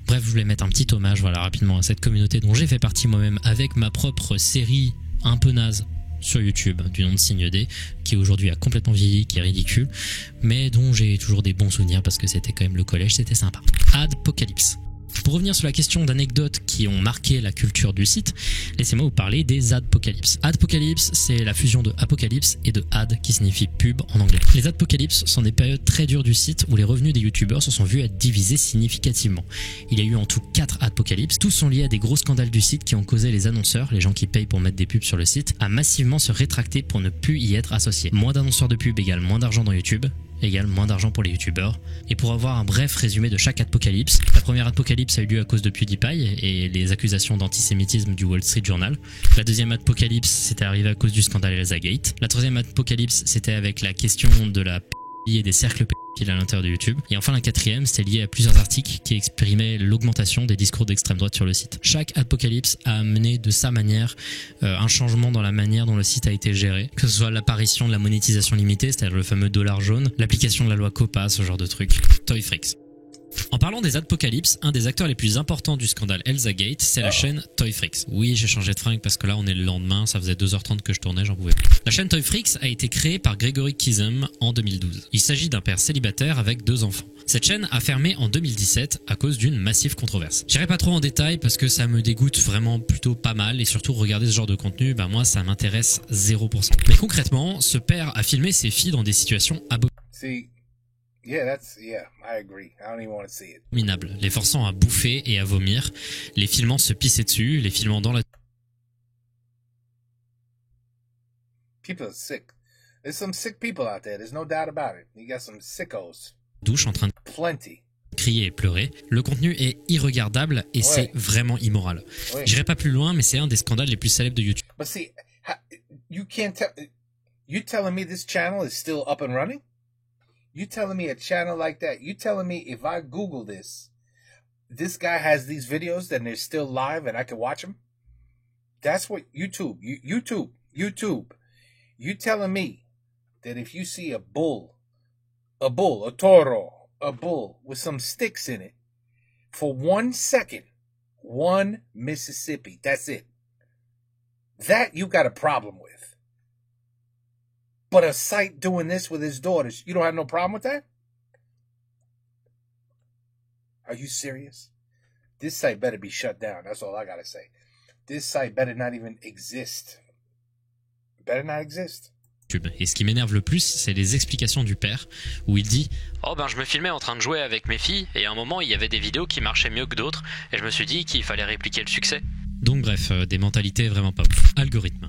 Bref, je voulais mettre un petit hommage rapidement à cette communauté dont j'ai fait partie moi-même avec ma propre série un peu naze sur YouTube du nom de Signe D, qui aujourd'hui a complètement vieilli, qui est ridicule, mais dont j'ai toujours des bons souvenirs parce que c'était quand même le collège, c'était sympa. Adpocalypse. Pour revenir sur la question d'anecdotes qui ont marqué la culture du site, laissez-moi vous parler des adpocalypses. Adpocalypse, c'est la fusion de apocalypse et de ad qui signifie pub en anglais. Les adpocalypses sont des périodes très dures du site où les revenus des youtubeurs se sont vus être divisés significativement. Il y a eu en tout 4 adpocalypses, tous sont liés à des gros scandales du site qui ont causé les annonceurs, les gens qui payent pour mettre des pubs sur le site, à massivement se rétracter pour ne plus y être associés. Moins d'annonceurs de pub égale moins d'argent dans YouTube, égale moins d'argent pour les youtubeurs. Et pour avoir un bref résumé de chaque apocalypse, la première apocalypse a eu lieu à cause de PewDiePie et les accusations d'antisémitisme du Wall Street Journal. La deuxième apocalypse, c'était arrivé à cause du scandale Elsagate. La troisième apocalypse, c'était avec la question de la et des cercles pédophiles à l'intérieur de YouTube. Et enfin la quatrième, c'était lié à plusieurs articles qui exprimaient l'augmentation des discours d'extrême droite sur le site. Chaque apocalypse a amené de sa manière un changement dans la manière dont le site a été géré, que ce soit l'apparition de la monétisation limitée, c'est-à-dire le fameux dollar jaune, l'application de la loi COPPA, ce genre de truc. Toyfreaks. En parlant des adpocalypses, un des acteurs les plus importants du scandale Elsagate, c'est la chaîne Toyfreaks. Oui, j'ai changé de fringue parce que là on est le lendemain, ça faisait 2h30 que je tournais, j'en pouvais plus. La chaîne Toyfreaks a été créée par Gregory Kism en 2012. Il s'agit d'un père célibataire avec 2 enfants. Cette chaîne a fermé en 2017 à cause d'une massive controverse. J'irai pas trop en détail parce que ça me dégoûte vraiment plutôt pas mal et surtout regarder ce genre de contenu, moi ça m'intéresse 0%. Mais concrètement, ce père a filmé ses filles dans des situations abominables, les forçant à bouffer et à vomir, les filmant se pisser dessus, les filmant dans la douche en train de crier et pleurer. Le contenu est irregardable et c'est vraiment immoral. J'irai pas plus loin, mais c'est un des scandales les plus célèbres de YouTube. But see, you telling me this channel is still up and running? You telling me a channel like that? You telling me if I Google this guy has these videos, then they're still live and I can watch them? That's what YouTube. You telling me that if you see a bull, a toro, a bull with some sticks in it for 1 second, 1 Mississippi, that's it. That you got a problem with. But a site doing this with his daughters, you don't have no problem with that? Are you serious? This site better be shut down. That's all I gotta say. This site better not even exist. Better not exist. Et ce qui m'énerve le plus, c'est les explications du père, où il dit « Oh je me filmais en train de jouer avec mes filles, et à un moment il y avait des vidéos qui marchaient mieux que d'autres, et je me suis dit qu'il fallait répliquer le succès. » Donc bref, des mentalités vraiment pas ouf. Algorithme.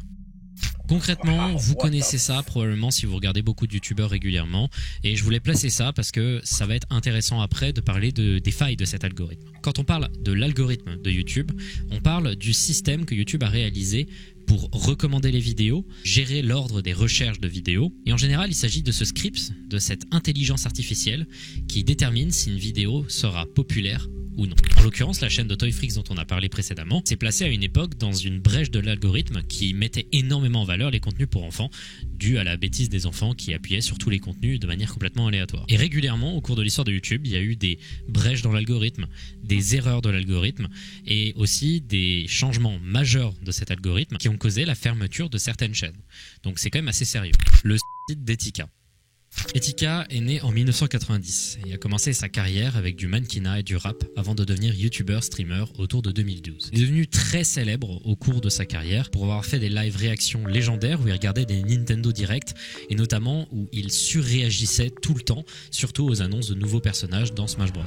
Concrètement, vous connaissez ça probablement si vous regardez beaucoup de youtubeurs régulièrement, et je voulais placer ça parce que ça va être intéressant après de parler des failles de cet algorithme. Quand on parle de l'algorithme de YouTube, on parle du système que YouTube a réalisé pour recommander les vidéos, gérer l'ordre des recherches de vidéos, et en général il s'agit de ce script, de cette intelligence artificielle qui détermine si une vidéo sera populaire ou non. En l'occurrence, la chaîne de Toyfreaks dont on a parlé précédemment s'est placée à une époque dans une brèche de l'algorithme qui mettait énormément en valeur les contenus pour enfants, dû à la bêtise des enfants qui appuyaient sur tous les contenus de manière complètement aléatoire. Et régulièrement, au cours de l'histoire de YouTube, il y a eu des brèches dans l'algorithme, des erreurs de l'algorithme, et aussi des changements majeurs de cet algorithme qui ont causé la fermeture de certaines chaînes. Donc c'est quand même assez sérieux. Le site d'Etika. Etika est né en 1990 et a commencé sa carrière avec du mannequinat et du rap avant de devenir youtubeur streamer autour de 2012. Il est devenu très célèbre au cours de sa carrière pour avoir fait des live réactions légendaires où il regardait des Nintendo Direct et notamment où il surréagissait tout le temps, surtout aux annonces de nouveaux personnages dans Smash Bros.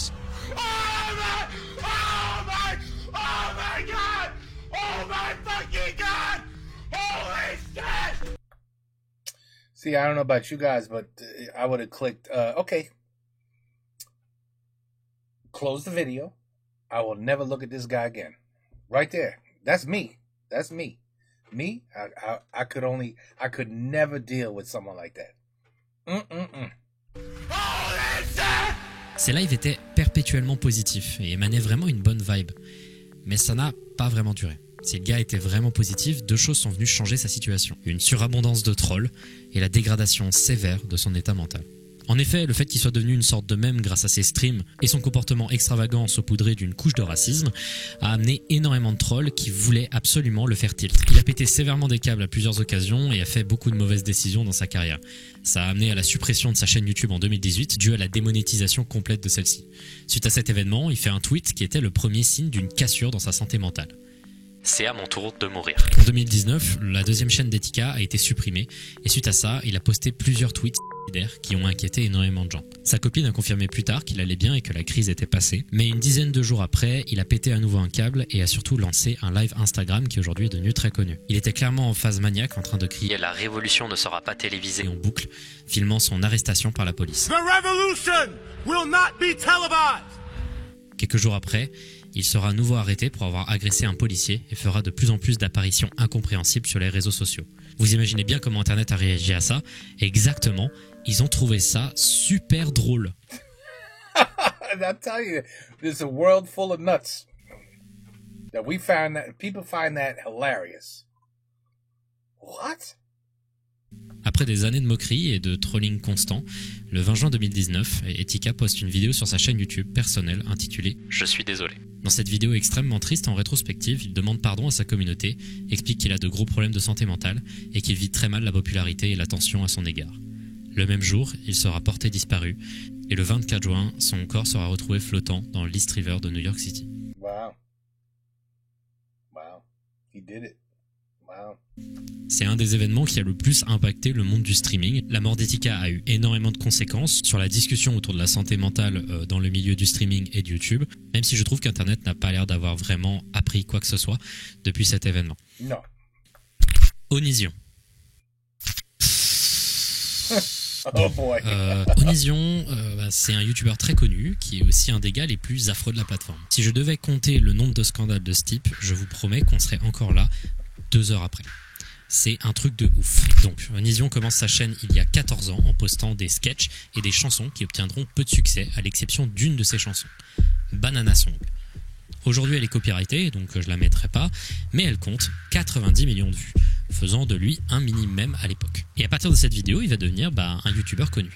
See, I don't know about you guys, but I would have clicked, okay. Close the video. I will never look at this guy again. Right there. That's me. That's me. Me, I could never deal with someone like that. Ces lives étaient perpétuellement positifs et émanaient vraiment une bonne vibe. Mais ça n'a pas vraiment duré. Si le gars était vraiment positif, 2 choses sont venues changer sa situation. Une surabondance de trolls et la dégradation sévère de son état mental. En effet, le fait qu'il soit devenu une sorte de mème grâce à ses streams et son comportement extravagant saupoudré d'une couche de racisme a amené énormément de trolls qui voulaient absolument le faire tilt. Il a pété sévèrement des câbles à plusieurs occasions et a fait beaucoup de mauvaises décisions dans sa carrière. Ça a amené à la suppression de sa chaîne YouTube en 2018 due à la démonétisation complète de celle-ci. Suite à cet événement, il fait un tweet qui était le premier signe d'une cassure dans sa santé mentale. C'est à mon tour de mourir. En 2019, la deuxième chaîne d'Etika a été supprimée et suite à ça, il a posté plusieurs tweets qui ont inquiété énormément de gens. Sa copine a confirmé plus tard qu'il allait bien et que la crise était passée, mais une dizaine de jours après, il a pété à nouveau un câble et a surtout lancé un live Instagram qui aujourd'hui est devenu très connu. Il était clairement en phase maniaque en train de crier « La révolution ne sera pas télévisée » en boucle, filmant son arrestation par la police. The revolution will not be televised. Quelques jours après, il sera à nouveau arrêté pour avoir agressé un policier et fera de plus en plus d'apparitions incompréhensibles sur les réseaux sociaux. Vous imaginez bien comment Internet a réagi à ça. Exactement, ils ont trouvé ça super drôle. And I'm telling you, there's a world full of nuts. That we found that people find that hilarious. What? Après des années de moqueries et de trolling constant, le 20 juin 2019, Etika poste une vidéo sur sa chaîne YouTube personnelle intitulée « Je suis désolé ». Dans cette vidéo extrêmement triste en rétrospective, il demande pardon à sa communauté, explique qu'il a de gros problèmes de santé mentale et qu'il vit très mal la popularité et l'attention à son égard. Le même jour, il sera porté disparu et le 24 juin, son corps sera retrouvé flottant dans l'East River de New York City. Wow. Wow. He did it. Wow. C'est un des événements qui a le plus impacté le monde du streaming. La mort d'Etika a eu énormément de conséquences sur la discussion autour de la santé mentale dans le milieu du streaming et de YouTube, même si je trouve qu'Internet n'a pas l'air d'avoir vraiment appris quoi que ce soit depuis cet événement. Non. Onision. Oh boy. Onision, c'est un youtubeur très connu qui est aussi un des gars les plus affreux de la plateforme. Si je devais compter le nombre de scandales de ce type, je vous promets qu'on serait encore là 2 heures après. C'est un truc de ouf. Donc, Onision commence sa chaîne il y a 14 ans en postant des sketchs et des chansons qui obtiendront peu de succès, à l'exception d'une de ses chansons, Banana Song. Aujourd'hui, elle est copyrightée, donc je la mettrai pas, mais elle compte 90 millions de vues, faisant de lui un mini-mème à l'époque. Et à partir de cette vidéo, il va devenir un youtubeur connu.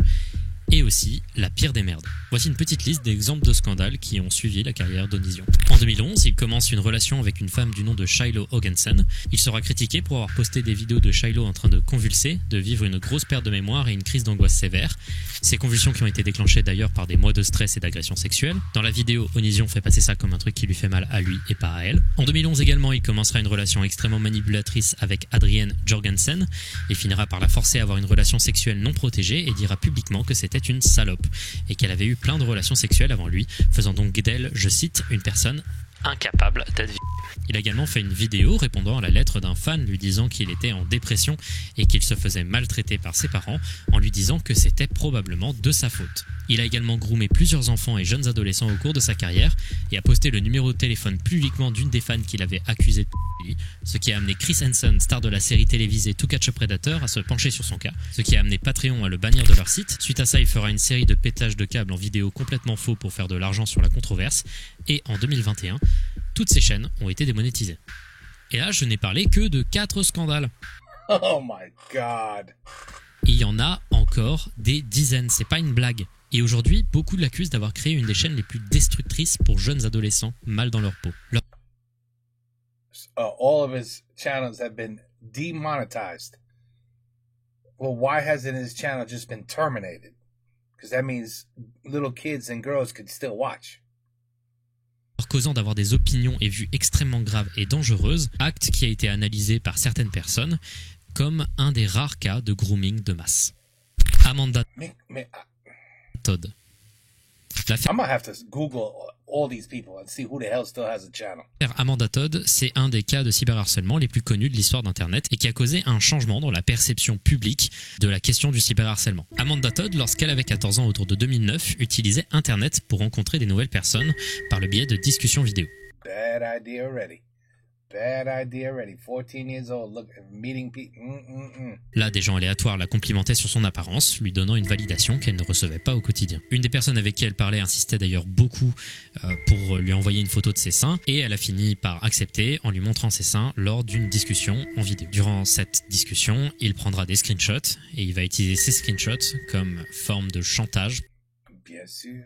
Et aussi la pire des merdes. Voici une petite liste d'exemples de scandales qui ont suivi la carrière d'Onision. En 2011, il commence une relation avec une femme du nom de Shiloh Hoganson. Il sera critiqué pour avoir posté des vidéos de Shiloh en train de convulser, de vivre une grosse perte de mémoire et une crise d'angoisse sévère. Ces convulsions qui ont été déclenchées d'ailleurs par des mois de stress et d'agression sexuelle. Dans la vidéo, Onision fait passer ça comme un truc qui lui fait mal à lui et pas à elle. En 2011 également, il commencera une relation extrêmement manipulatrice avec Adrienne Jorgensen et finira par la forcer à avoir une relation sexuelle non protégée et dira publiquement que c'était une salope et qu'elle avait eu plein de relations sexuelles avant lui, faisant donc d'elle, je cite, une personne incapable d'être victime. Il a également fait une vidéo répondant à la lettre d'un fan lui disant qu'il était en dépression et qu'il se faisait maltraiter par ses parents en lui disant que c'était probablement de sa faute. Il a également groomé plusieurs enfants et jeunes adolescents au cours de sa carrière et a posté le numéro de téléphone publiquement d'une des fans qu'il avait accusé de lui, ce qui a amené Chris Hansen, star de la série télévisée To Catch a Predator, à se pencher sur son cas, ce qui a amené Patreon à le bannir de leur site. Suite à ça, il fera une série de pétages de câbles en vidéo complètement faux pour faire de l'argent sur la controverse et en 2021, toutes ces chaînes ont été démonétisées. Et là, je n'ai parlé que de 4 scandales. Oh my god. Il y en a encore des dizaines, c'est pas une blague. Et aujourd'hui, beaucoup l'accusent d'avoir créé une des chaînes les plus destructrices pour jeunes adolescents mal dans leur peau. All of his channels have been demonetized. Well, why hasn't his channel just been terminated? Because that means little kids and girls could still watch. Causant d'avoir des opinions et vues extrêmement graves et dangereuses, acte qui a été analysé par certaines personnes comme un des rares cas de grooming de masse. Amanda Todd. I'm gonna have to Google all these people and see who the hell still has a channel. Amanda Todd, c'est un des cas de cyberharcèlement les plus connus de l'histoire d'Internet et qui a causé un changement dans la perception publique de la question du cyberharcèlement. Amanda Todd, lorsqu'elle avait 14 ans autour de 2009, utilisait Internet pour rencontrer des nouvelles personnes par le biais de discussions vidéo. Bad idea already. bad idea already. 14 years old, look, meeting people. Là, des gens aléatoires la complimentaient sur son apparence, lui donnant une validation qu'elle ne recevait pas au quotidien. Une des personnes avec qui elle parlait insistait d'ailleurs beaucoup pour lui envoyer une photo de ses seins, et elle a fini par accepter en lui montrant ses seins lors d'une discussion en vidéo. Durant cette discussion, il prendra des screenshots, et il va utiliser ces screenshots comme forme de chantage. Bien sûr.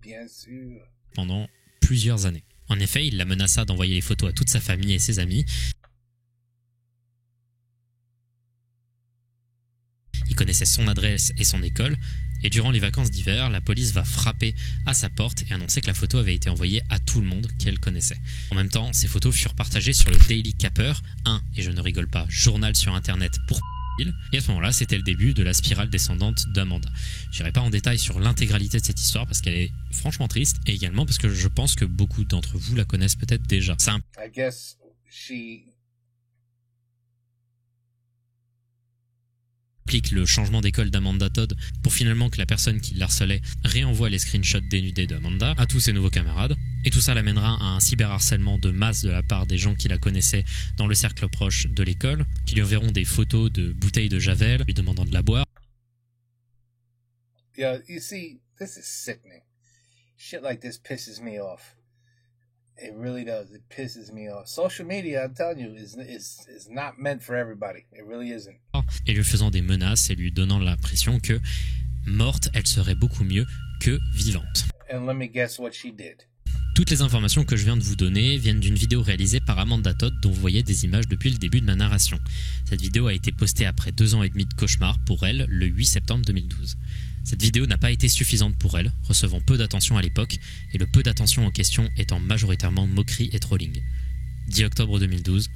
Bien sûr. Pendant plusieurs années. En effet, il la menaça d'envoyer les photos à toute sa famille et ses amis. Il connaissait son adresse et son école, et durant les vacances d'hiver, la police va frapper à sa porte et annoncer que la photo avait été envoyée à tout le monde qu'elle connaissait. En même temps, ces photos furent partagées sur le Daily Caper, et je ne rigole pas, journal sur internet pour et à ce moment-là, c'était le début de la spirale descendante d'Amanda. Je n'irai pas en détail sur l'intégralité de cette histoire parce qu'elle est franchement triste, et également parce que je pense que beaucoup d'entre vous la connaissent peut-être déjà. Ça I guess she implique le changement d'école d'Amanda Todd pour finalement que la personne qui l'harcelait réenvoie les screenshots dénudés d'Amanda à tous ses nouveaux camarades. Et tout ça l'amènera à un cyberharcèlement de masse de la part des gens qui la connaissaient dans le cercle proche de l'école, qui lui enverront des photos de bouteilles de Javel, lui demandant de la boire. Yeah, you see, this is sickening. Shit like this pisses me off. It really does. It pisses me off. Social media, I'm telling you, is not meant for everybody. It really isn't. Et lui faisant des menaces et lui donnant l'impression que, morte, elle serait beaucoup mieux que vivante. And let me guess what she did. Toutes les informations que je viens de vous donner viennent d'une vidéo réalisée par Amanda Todd dont vous voyez des images depuis le début de ma narration. Cette vidéo a été postée après 2 ans et demi de cauchemar pour elle le 8 septembre 2012. Cette vidéo n'a pas été suffisante pour elle, recevant peu d'attention à l'époque, et le peu d'attention en question étant majoritairement moquerie et trolling. 10 octobre 2012,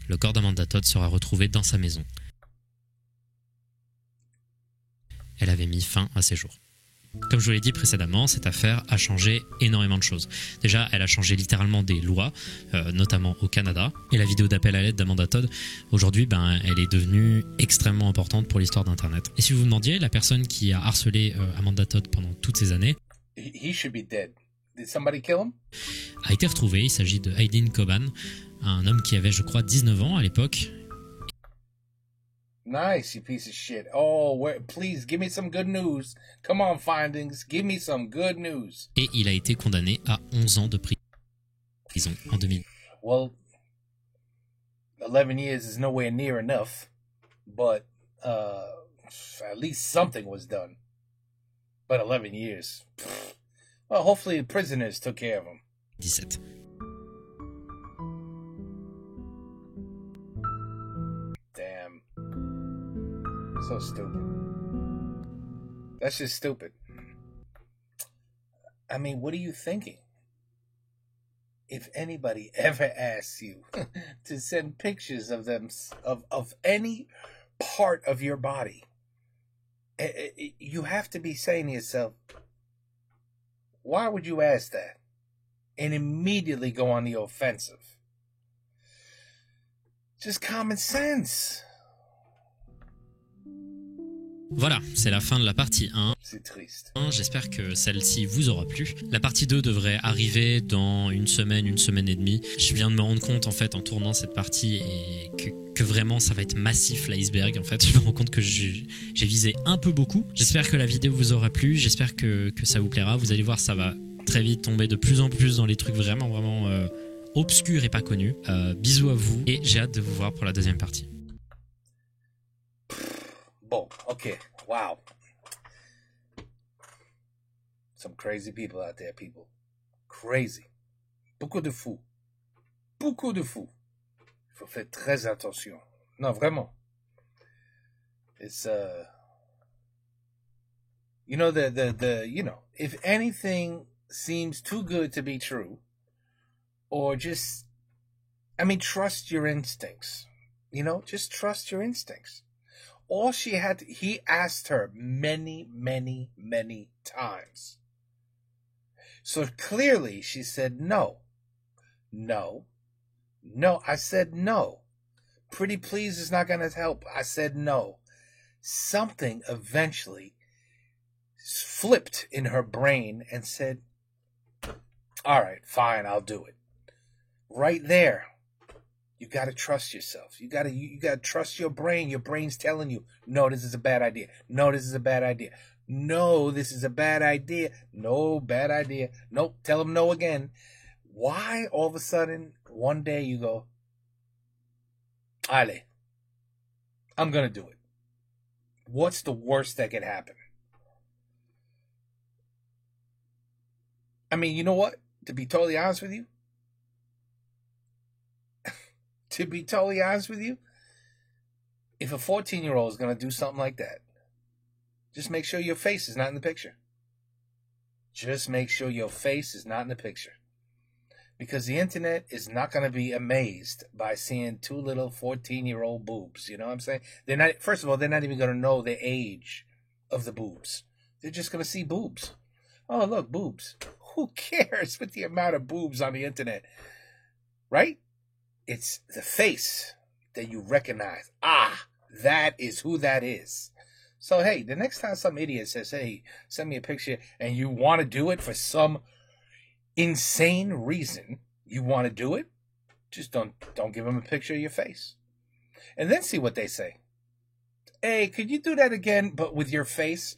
le corps d'Amanda Todd sera retrouvé dans sa maison. Elle avait mis fin à ses jours. Comme je vous l'ai dit précédemment, cette affaire a changé énormément de choses. Déjà, elle a changé littéralement des lois, notamment au Canada. Et la vidéo d'appel à l'aide d'Amanda Todd, aujourd'hui, elle est devenue extrêmement importante pour l'histoire d'Internet. Et si vous vous demandiez, la personne qui a harcelé Amanda Todd pendant toutes ces années, He should be dead. Did somebody kill him? A été retrouvé. Il s'agit de Aydin Coban, un homme qui avait, je crois, 19 ans à l'époque. Nice, you piece of shit. Oh, please, give me some good news. Come on, findings. Give me some good news. Et il a été condamné à 11 ans de prison en 2000. Well, 11 years is nowhere near enough, but at least something was done. But 11 years. Well, hopefully the prisoners took care of him. 17. Damn. So stupid. That's just stupid. I mean, what are you thinking? If anybody ever asks you to send pictures of them, of any part of your body, you have to be saying to yourself, why would you ask that? And immediately go on the offensive. Just common sense. Voilà, c'est la fin de la partie 1. C'est triste. J'espère que celle-ci vous aura plu. La partie 2 devrait arriver dans une semaine et demie. Je viens de me rendre compte en fait en tournant cette partie et que vraiment ça va être massif l'iceberg. En fait, je me rends compte que j'ai visé un peu beaucoup. J'espère que la vidéo vous aura plu. J'espère que ça vous plaira. Vous allez voir, ça va très vite tomber de plus en plus dans les trucs vraiment obscurs et pas connus. Bisous à vous et j'ai hâte de vous voir pour la deuxième partie. Bon, okay, wow. Some crazy people out there, people. Crazy. Beaucoup de fous. Beaucoup de fous. Il faut faire très attention. Non, vraiment. It's, you know, if anything seems too good to be true, or just, trust your instincts. You know, just trust your instincts. All she had, he asked her many, many, many times. So clearly she said no. No. No, I said no. Pretty please is not going to help. I said no. Something eventually flipped in her brain and said, all right, fine, I'll do it. right there. You got to trust yourself. You got to trust your brain. Your brain's telling you, no, this is a bad idea. No, this is a bad idea. No, this is a bad idea. No, bad idea. Nope, tell them no again. Why all of a sudden, one day you go, Ale, I'm going to do it. What's the worst that can happen? I mean, you know what? To be totally honest with you, if a 14-year-old is going to do something like that, just make sure your face is not in the picture. Just make sure your face is not in the picture. Because the internet is not going to be amazed by seeing two little 14-year-old boobs. You know what I'm saying? They're not. First of all, they're not even going to know the age of the boobs. They're just going to see boobs. Oh, look, boobs. Who cares with the amount of boobs on the internet? Right? It's the face that you recognize. Ah, that is who that is. So, hey, the next time some idiot says, hey, send me a picture, and you want to do it for some insane reason, you want to do it, just don't give them a picture of your face. And then see what they say. Hey, could you do that again, but with your face?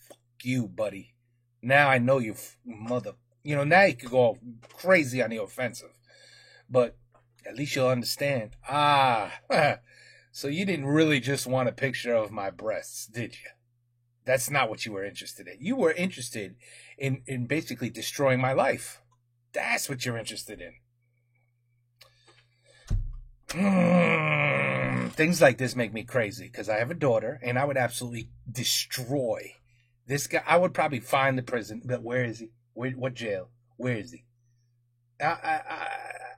Fuck you, buddy. Now I know you, mother. You know, now you could go crazy on the offensive. But at least you'll understand. Ah, so you didn't really just want a picture of my breasts, did you? That's not what you were interested in. You were interested in basically destroying my life. That's what you're interested in. Things like this make me crazy because I have a daughter and I would absolutely destroy this guy. I would probably find the prison, but where is he? What jail? Where is he?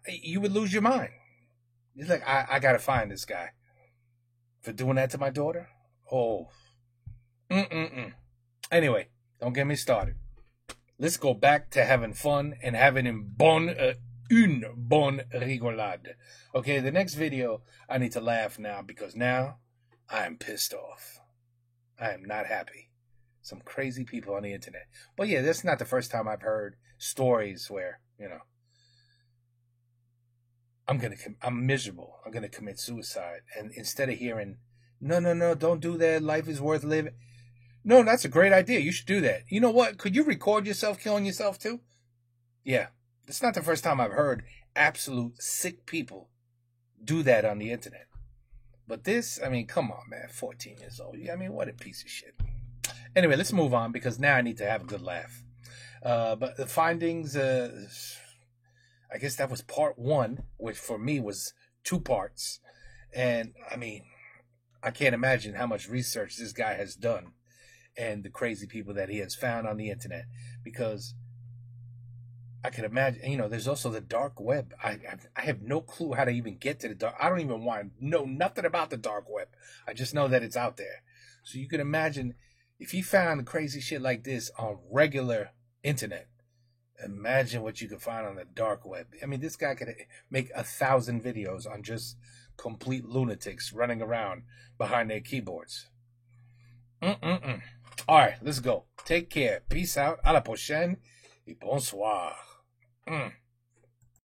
You would lose your mind. It's like, I got to find this guy for doing that to my daughter. Oh. Anyway, don't get me started. Let's go back to having fun and having une bonne rigolade. Okay, the next video, I need to laugh now because now I am pissed off. I am not happy. Some crazy people on the internet. But yeah, that's not the first time I've heard stories where, you know, I'm miserable. I'm going to commit suicide. And instead of hearing, no, don't do that. Life is worth living. No, that's a great idea. You should do that. You know what? Could you record yourself killing yourself too? Yeah. It's not the first time I've heard absolute sick people do that on the internet. But this, I mean, come on, man. 14 years old. I mean, what a piece of shit. Anyway, let's move on because now I need to have a good laugh. But the findings, I guess that was part 1, which for me was 2 parts. And, I mean, I can't imagine how much research this guy has done and the crazy people that he has found on the internet. Because I can imagine, you know, there's also the dark web. I have no clue how to even get to the dark. I don't even want to know nothing about the dark web. I just know that it's out there. So you can imagine if he found crazy shit like this on regular internet, imagine what you could find on the dark web. I mean, this guy could make 1,000 videos on just complete lunatics running around behind their keyboards. All right, let's go. Take care. Peace out. À la prochaine. Et bonsoir.